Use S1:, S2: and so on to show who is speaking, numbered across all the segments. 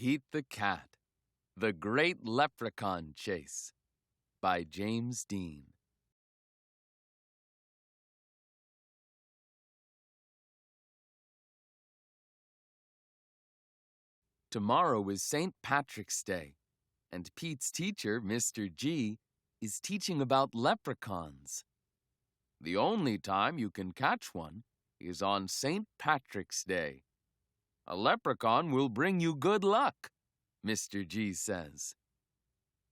S1: Pete the Cat, The Great Leprechaun Chase by James Dean. Tomorrow is St. Patrick's Day, and Pete's teacher, Mr. G, is teaching about leprechauns. The only time you can catch one is on St. Patrick's Day. A leprechaun will bring you good luck, Mr. G says.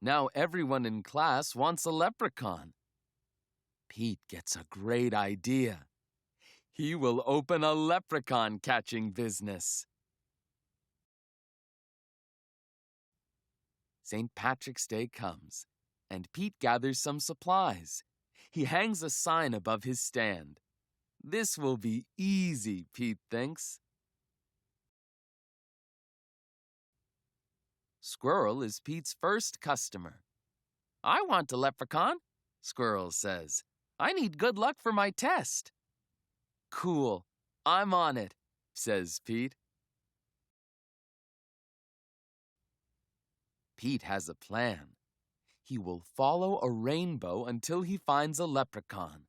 S1: Now everyone in class wants a leprechaun. Pete gets a great idea. He will open a leprechaun catching business. St. Patrick's Day comes, and Pete gathers some supplies. He hangs a sign above his stand. This will be easy, Pete thinks. Squirrel is Pete's first customer. "I want a leprechaun," Squirrel says. "I need good luck for my test." "Cool, I'm on it," says Pete. Pete has a plan. He will follow a rainbow until he finds a leprechaun.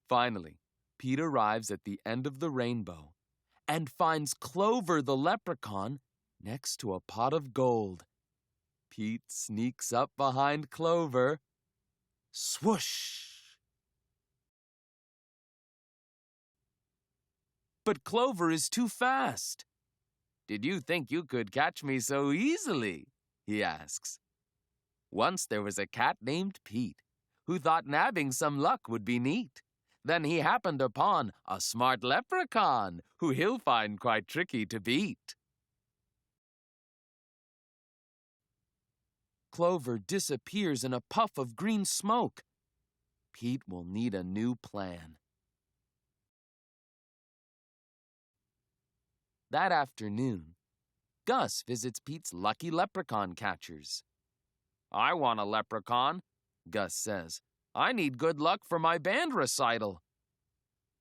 S1: Finally, Pete arrives at the end of the rainbow and finds Clover the leprechaun next to a pot of gold. Pete sneaks up behind Clover. Swoosh! But Clover is too fast. "Did you think you could catch me so easily?" he asks. Once there was a cat named Pete who thought nabbing some luck would be neat. Then he happened upon a smart leprechaun who he'll find quite tricky to beat. Clover disappears in a puff of green smoke. Pete will need a new plan. That afternoon, Gus visits Pete's lucky leprechaun catchers. "I want a leprechaun," Gus says. "I need good luck for my band recital."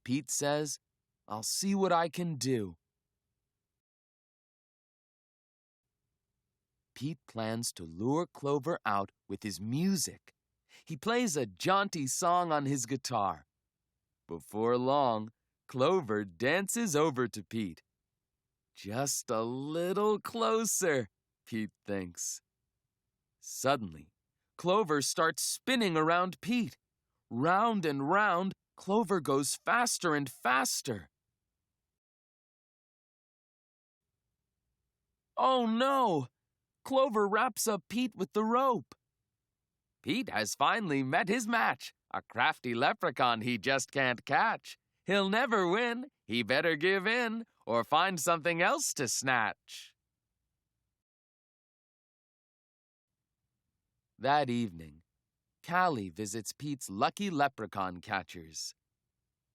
S1: Pete says, "I'll see what I can do." Pete plans to lure Clover out with his music. He plays a jaunty song on his guitar. Before long, Clover dances over to Pete. Just a little closer, Pete thinks. Suddenly, Clover starts spinning around Pete. Round and round, Clover goes faster and faster. Oh no! Clover wraps up Pete with the rope. Pete has finally met his match, a crafty leprechaun he just can't catch. He'll never win, he better give in, or find something else to snatch. That evening, Callie visits Pete's lucky leprechaun catchers.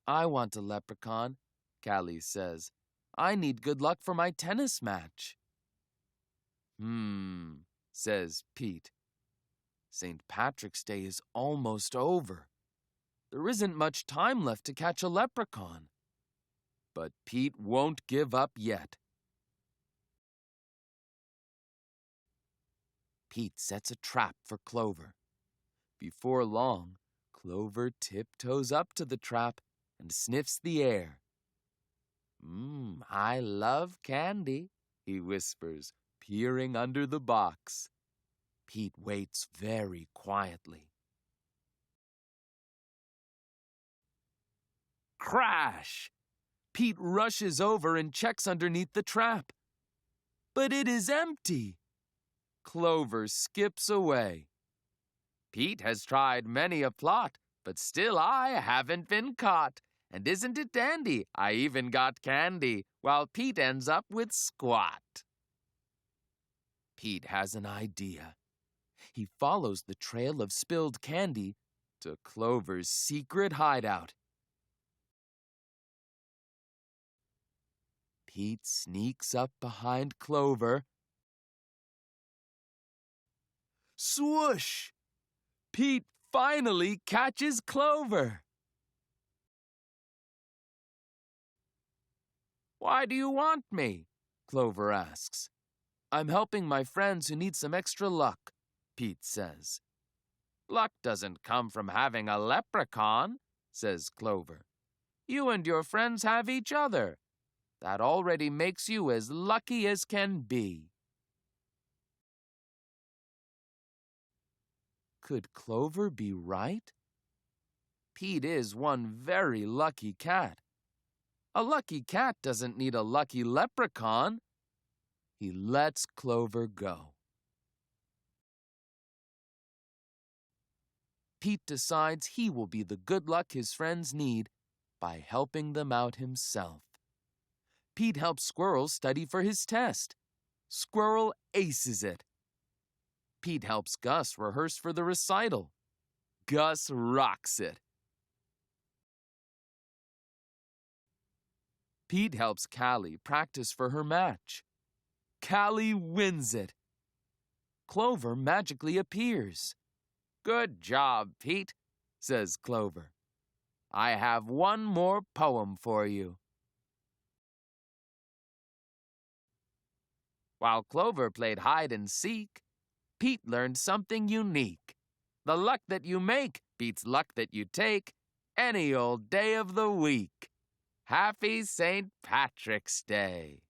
S1: "I want a leprechaun," Callie says. "I need good luck for my tennis match." Says Pete. St. Patrick's Day is almost over. There isn't much time left to catch a leprechaun. But Pete won't give up yet. Pete sets a trap for Clover. Before long, Clover tiptoes up to the trap and sniffs the air. I love candy," he whispers, peering under the box. Pete waits very quietly. Crash! Pete rushes over and checks underneath the trap. But it is empty. Clover skips away. "Pete has tried many a plot, but still I haven't been caught. And isn't it dandy? I even got candy, while Pete ends up with squat." Pete has an idea. He follows the trail of spilled candy to Clover's secret hideout. Pete sneaks up behind Clover. Swoosh! Pete finally catches Clover. Why do you want me? Clover asks. I'm helping my friends who need some extra luck, Pete says. Luck doesn't come from having a leprechaun, says Clover. You and your friends have each other. That already makes you as lucky as can be. Could Clover be right? Pete is one very lucky cat. A lucky cat doesn't need a lucky leprechaun. He lets Clover go. Pete decides he will be the good luck his friends need by helping them out himself. Pete helps Squirrel study for his test. Squirrel aces it. Pete helps Gus rehearse for the recital. Gus rocks it. Pete helps Callie practice for her match. Callie wins it. Clover magically appears. Good job, Pete, says Clover. I have one more poem for you. While Clover played hide and seek, Pete learned something unique. The luck that you make beats luck that you take any old day of the week. Happy St. Patrick's Day.